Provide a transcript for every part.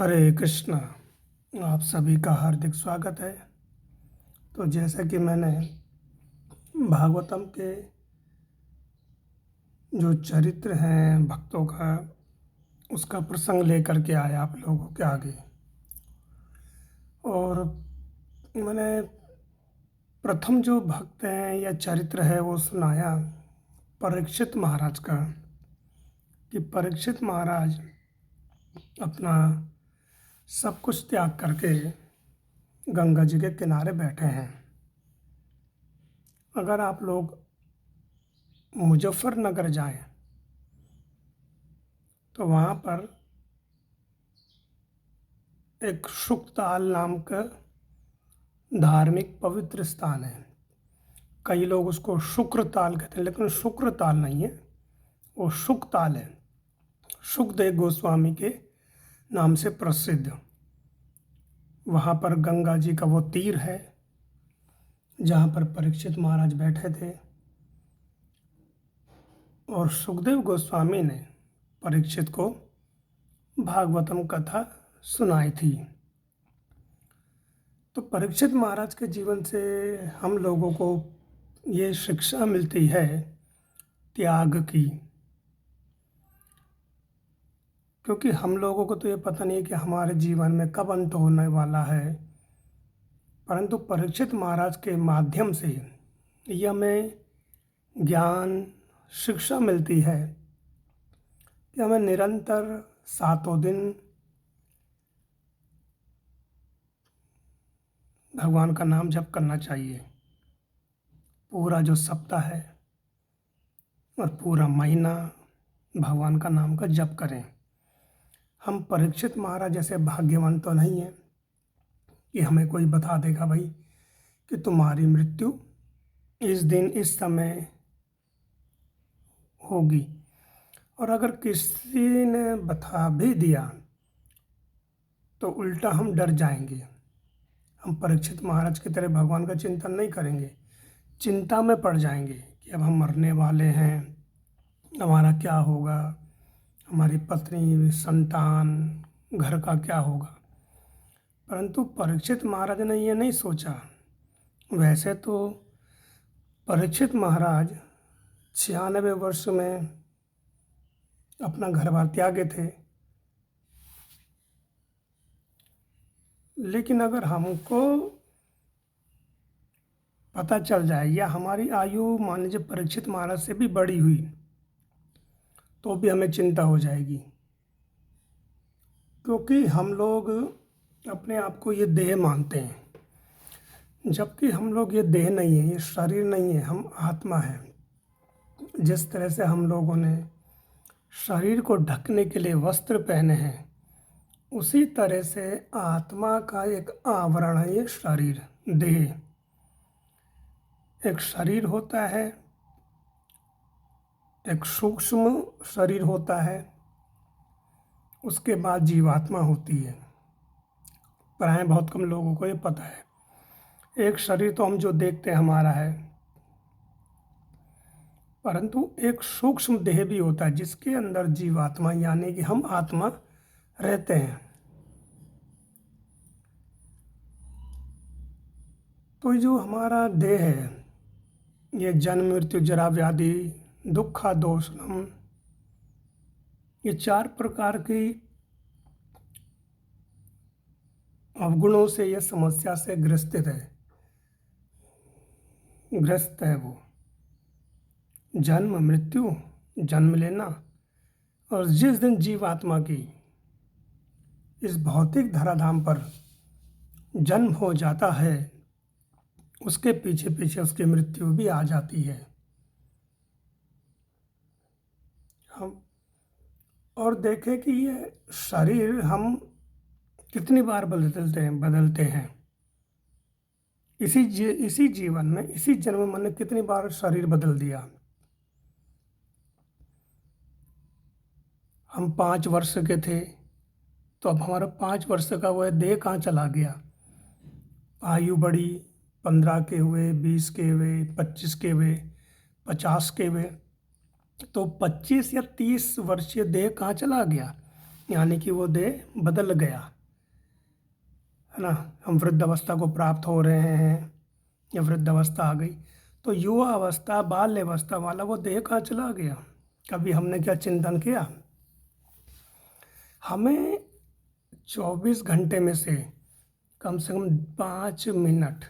हरे कृष्णा। आप सभी का हार्दिक स्वागत है। तो जैसा कि मैंने भागवतम के जो चरित्र हैं भक्तों का, उसका प्रसंग लेकर के आया आप लोगों के आगे। और मैंने प्रथम जो भक्त हैं या चरित्र है वो सुनाया परीक्षित महाराज का, कि परीक्षित महाराज अपना सब कुछ त्याग करके गंगा जी के किनारे बैठे हैं। अगर आप लोग मुजफ्फरनगर जाएं तो वहाँ पर एक शुकताल नाम का धार्मिक पवित्र स्थान है। कई लोग उसको शुक्रताल कहते हैं, लेकिन शुक्रताल नहीं है, वो शुकताल है। शुकदेव गोस्वामी के नाम से प्रसिद्ध। वहाँ पर गंगा जी का वो तीर है जहाँ पर परीक्षित महाराज बैठे थे, और सुखदेव गोस्वामी ने परीक्षित को भागवतम कथा सुनाई थी। तो परीक्षित महाराज के जीवन से हम लोगों को ये शिक्षा मिलती है त्याग की, क्योंकि हम लोगों को तो ये पता नहीं है कि हमारे जीवन में कब अंत होने वाला है, परंतु परीक्षित महाराज के माध्यम से ये हमें ज्ञान शिक्षा मिलती है कि हमें निरंतर सातों दिन भगवान का नाम जप करना चाहिए। पूरा जो सप्ताह है और पूरा महीना भगवान का नाम का जप करें। हम परीक्षित महाराज जैसे भाग्यवान तो नहीं हैं कि हमें कोई बता देगा भाई कि तुम्हारी मृत्यु इस दिन इस समय होगी, और अगर किसी ने बता भी दिया तो उल्टा हम डर जाएंगे। हम परीक्षित महाराज की तरह भगवान का चिंतन नहीं करेंगे, चिंता में पड़ जाएंगे कि अब हम मरने वाले हैं, हमारा क्या होगा, हमारी पत्नी संतान घर का क्या होगा। परंतु परीक्षित महाराज ने ये नहीं सोचा। वैसे तो परीक्षित महाराज 96 वर्ष में अपना घर बार त्यागे थे, लेकिन अगर हमको पता चल जाए या हमारी आयु मान लीजिए परीक्षित महाराज से भी बड़ी हुई तो भी हमें चिंता हो जाएगी, क्योंकि हम लोग अपने आप को ये देह मानते हैं, जबकि हम लोग ये देह नहीं है, ये शरीर नहीं है, हम आत्मा हैं। जिस तरह से हम लोगों ने शरीर को ढकने के लिए वस्त्र पहने हैं, उसी तरह से आत्मा का एक आवरण है ये शरीर, देह। एक शरीर होता है, एक सूक्ष्म शरीर होता है, उसके बाद जीवात्मा होती है। प्राय बहुत कम लोगों को ये पता है। एक शरीर तो हम जो देखते हैं हमारा है, परंतु एक सूक्ष्म देह भी होता है जिसके अंदर जीवात्मा यानी कि हम आत्मा रहते हैं। तो जो हमारा देह है, ये जन्म मृत्यु जरा व्याधि दुखा दोषम, ये 4 प्रकार की अवगुणों से यह समस्या से ग्रस्त है वो। जन्म मृत्यु, जन्म लेना, और जिस दिन जीवात्मा की इस भौतिक धराधाम पर जन्म हो जाता है, उसके पीछे पीछे उसकी मृत्यु भी आ जाती है। हम और देखें कि ये शरीर हम कितनी बार बदलते हैं इसी जीवन में, इसी जन्म में मैंने कितनी बार शरीर बदल दिया। हम 5 वर्ष के थे तो अब हमारा 5 वर्ष का वह देह कहाँ चला गया। आयु बढ़ी, 15 के हुए, 20 के हुए, 25 के हुए, 50 के हुए, तो 25 या 30 वर्षीय देह कहाँ चला गया। यानी कि वो देह बदल गया, है ना। हम वृद्धावस्था को प्राप्त हो रहे हैं या वृद्धावस्था आ गई, तो युवा अवस्था बाल्य अवस्था वाला वो देह कहाँ चला गया? कभी हमने क्या चिंतन किया? हमें 24 घंटे में से कम 5 मिनट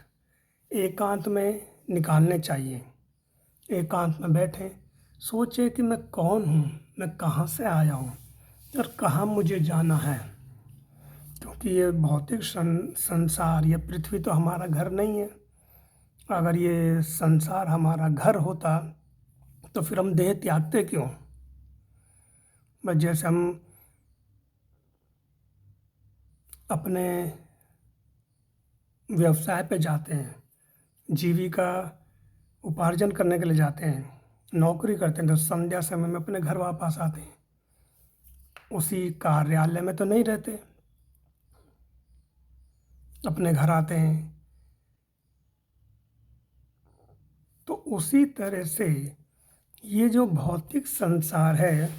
एकांत में निकालने चाहिए। एकांत में बैठें, सोचें कि मैं कौन हूँ, मैं कहाँ से आया हूँ और कहाँ मुझे जाना है। क्योंकि ये भौतिक संसार, ये पृथ्वी तो हमारा घर नहीं है। अगर ये संसार हमारा घर होता तो फिर हम देह त्यागते क्यों? बस जैसे हम अपने व्यवसाय पे जाते हैं, जीविका उपार्जन करने के लिए जाते हैं, नौकरी करते हैं, तो संध्या समय में अपने घर वापस आते हैं। उसी कार्यालय में तो नहीं रहते, अपने घर आते हैं। तो उसी तरह से ये जो भौतिक संसार है,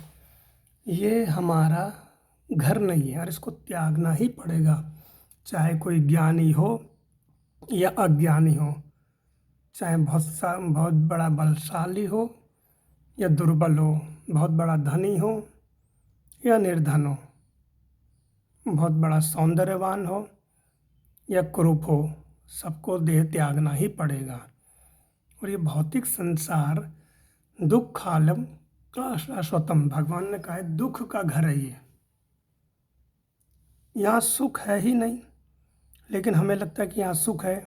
ये हमारा घर नहीं है और इसको त्यागना ही पड़ेगा, चाहे कोई ज्ञानी हो या अज्ञानी हो, चाहे बहुत बड़ा बलशाली हो या दुर्बल हो, बहुत बड़ा धनी हो या निर्धन हो, बहुत बड़ा सौंदर्यवान हो या कुरूप हो, सबको देह त्यागना ही पड़ेगा। और ये भौतिक संसार दुखालम शाश्वतम, भगवान ने कहा है दुख का घर है ये। यहाँ सुख है ही नहीं, लेकिन हमें लगता है कि यहाँ सुख है।